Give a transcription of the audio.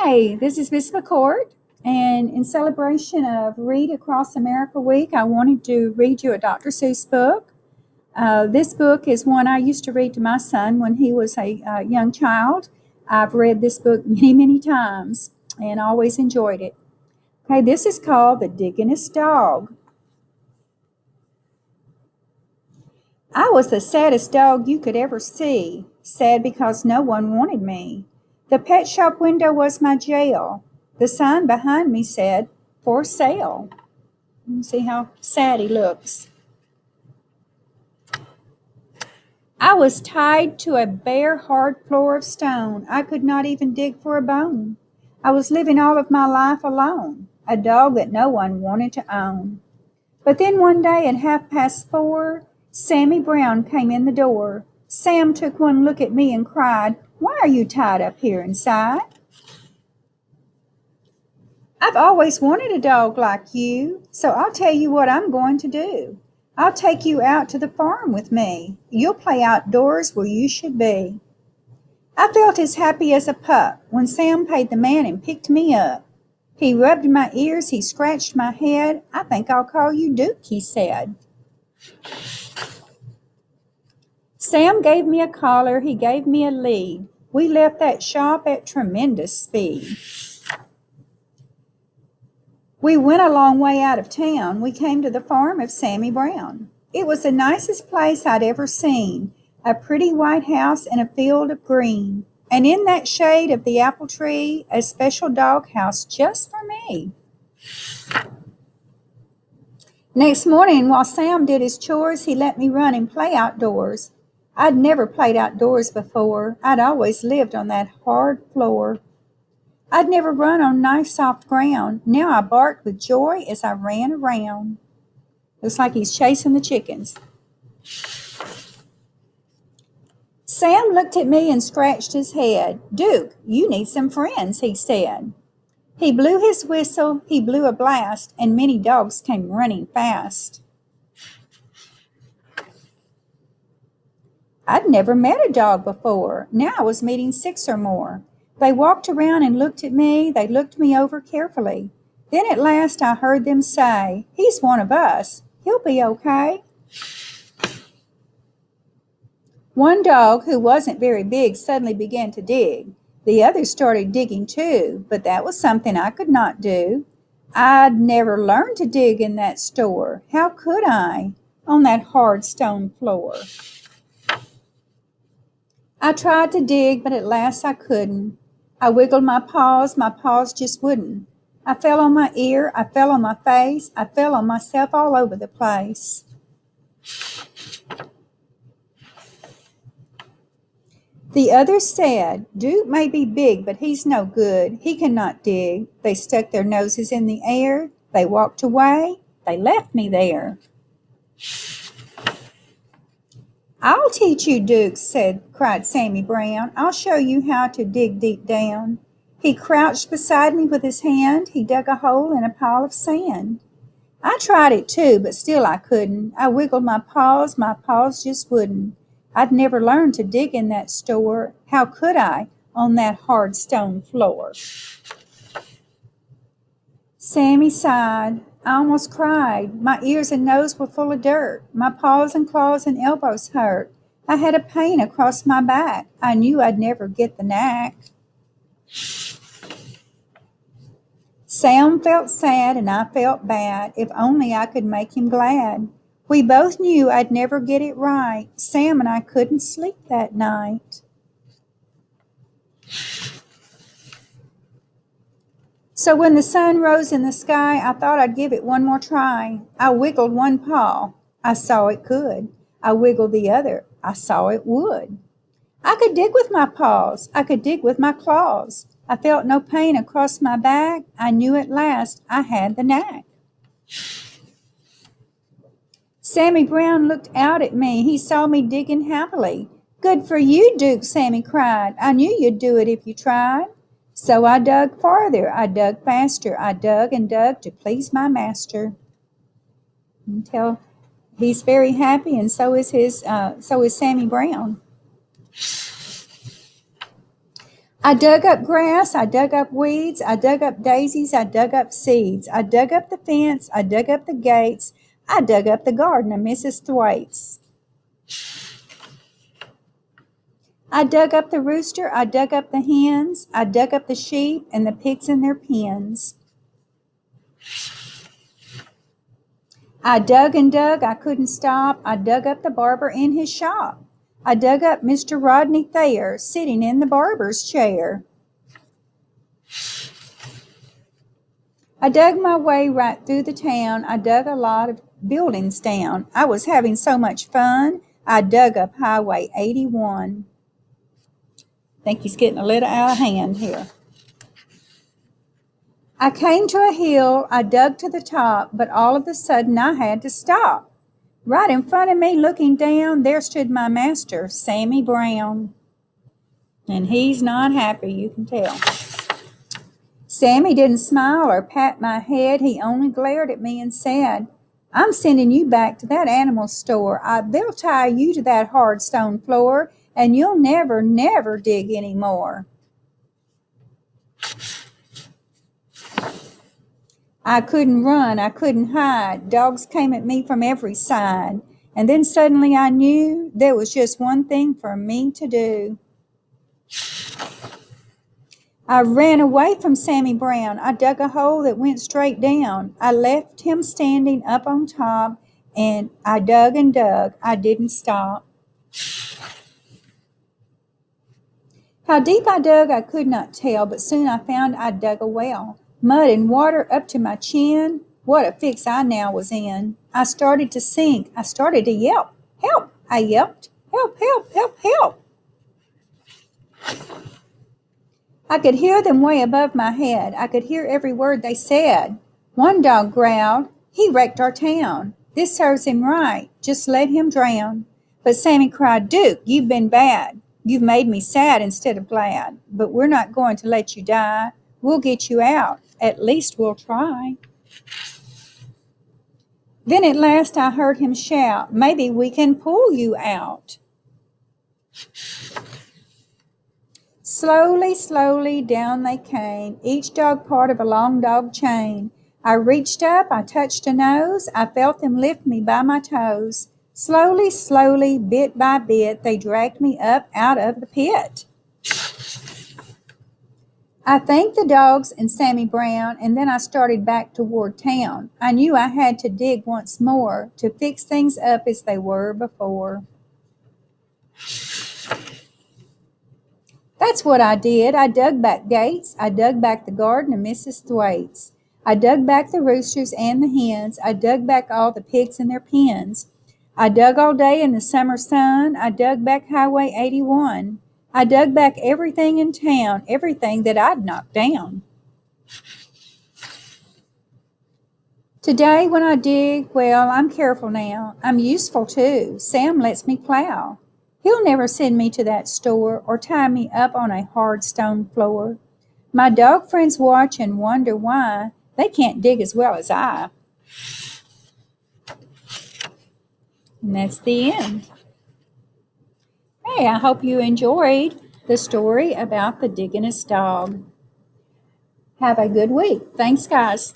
Hi, this is Miss McCoart, and in celebration of Read Across America Week, I wanted to read you a Dr. Seuss book. This book is one I used to read to my son when he was a young child. I've read this book many, many times and always enjoyed it. Okay, this is called TheDigging estDog. I was the saddest dog you could ever see, sad because no one wanted me. The pet shop window was my jail. The sign behind me said, "For sale." See how sad he looks. I was tied to a bare, hard floor of stone. I could not even dig for a bone. I was living all of my life alone, a dog that no one wanted to own. But then one day at 4:30, Sammy Brown came in the door. Sam took one look at me and cried, "Why are you tied up here inside?" "I've always wanted a dog like you, so I'll tell you what I'm going to do. I'll take you out to the farm with me. You'll play outdoors where you should be." I felt as happy as a pup when Sam paid the man and picked me up. He rubbed my ears, he scratched my head. "I think I'll call you Duke," he said. Sam gave me a collar, he gave me a lead. We left that shop at tremendous speed. We went a long way out of town. We came to the farm of Sammy Brown. It was the nicest place I'd ever seen, a pretty white house in a field of green, and in that shade of the apple tree, a special dog house just for me. Next morning, while Sam did his chores, he let me run and play outdoors. I'd never played outdoors before. I'd always lived on that hard floor. I'd never run on nice soft ground. Now I barked with joy as I ran around. Looks like he's chasing the chickens. Sam looked at me and scratched his head. "Duke, you need some friends," he said. He blew his whistle, he blew a blast, and many dogs came running fast. I'd never met a dog before. Now I was meeting 6 or more. They walked around and looked at me. They looked me over carefully. Then at last I heard them say, "He's one of us. He'll be okay." One dog, who wasn't very big, suddenly began to dig. The others started digging too, but that was something I could not do. I'd never learned to dig in that store. How could I, on that hard stone floor? I tried to dig, but at last I couldn't. I wiggled my paws just wouldn't. I fell on my ear, I fell on my face, I fell on myself all over the place. The others said, "Duke may be big, but he's no good. He cannot dig." They stuck their noses in the air. They walked away. They left me there. "I'll teach you, Duke," cried Sammy Brown. "I'll show you how to dig deep down." He crouched beside me with his hand. He dug a hole in a pile of sand. I tried it too, but still I couldn't. I wiggled my paws just wouldn't. I'd never learned to dig in that store. How could I, on that hard stone floor? Sammy sighed. I almost cried. My ears and nose were full of dirt. My paws and claws and elbows hurt. I had a pain across my back. I knew I'd never get the knack. Sam felt sad and I felt bad. If only I could make him glad. We both knew I'd never get it right. Sam and I couldn't sleep that night. So when the sun rose in the sky, I thought I'd give it one more try. I wiggled one paw. I saw it could. I wiggled the other. I saw it would. I could dig with my paws. I could dig with my claws. I felt no pain across my back. I knew at last I had the knack. Sammy Brown looked out at me. He saw me digging happily. "Good for you, Duke," Sammy cried. "I knew you'd do it if you tried." So I dug farther, I dug faster, I dug and dug to please my master. Until he's very happy, and so is Sammy Brown. I dug up grass, I dug up weeds, I dug up daisies, I dug up seeds. I dug up the fence, I dug up the gates, I dug up the garden of Mrs. Thwaites. I dug up the rooster, I dug up the hens, I dug up the sheep and the pigs in their pens. I dug and dug, I couldn't stop. I dug up the barber in his shop. I dug up Mr. Rodney Thayer sitting in the barber's chair. I dug my way right through the town. I dug a lot of buildings down. I was having so much fun. I dug up Highway 81. I think he's getting a little out of hand here. I came to a hill, I dug to the top, but all of a sudden I had to stop. Right in front of me, looking down, there stood my master, Sammy Brown. And he's not happy, you can tell. Sammy didn't smile or pat my head. He only glared at me and said, "I'm sending you back to that animal store. They'll tie you to that hard stone floor, and you'll never, never dig any more." I couldn't run, I couldn't hide. Dogs came at me from every side. And then suddenly I knew there was just one thing for me to do. I ran away from Sammy Brown. I dug a hole that went straight down. I left him standing up on top, and I dug and dug. I didn't stop. How deep I dug, I could not tell, but soon I found I'd dug a well. Mud and water up to my chin. What a fix I now was in. I started to sink. I started to yelp. "Help!" I yelped. "Help, help, help, help!" I could hear them way above my head. I could hear every word they said. One dog growled, "He wrecked our town. This serves him right. Just let him drown." But Sammy cried, "Duke, you've been bad. You've made me sad instead of glad. But we're not going to let you die. We'll get you out. At least we'll try." Then at last I heard him shout, "Maybe we can pull you out." Slowly, slowly down they came, each dog part of a long dog chain. I reached up, I touched a nose, I felt them lift me by my toes. Slowly, slowly, bit by bit, they dragged me up out of the pit. I thanked the dogs and Sammy Brown, and then I started back toward town. I knew I had to dig once more to fix things up as they were before. That's what I did. I dug back gates. I dug back the garden of Mrs. Thwaites. I dug back the roosters and the hens. I dug back all the pigs in their pens. I dug all day in the summer sun. I dug back Highway 81. I dug back everything in town, everything that I'd knocked down. Today when I dig, well, I'm careful now. I'm useful too. Sam lets me plow. He'll never send me to that store or tie me up on a hard stone floor. My dog friends watch and wonder why they can't dig as well as I. And that's the end. Hey, I hope you enjoyed the story about the diggingest dog. Have a good week. Thanks, guys.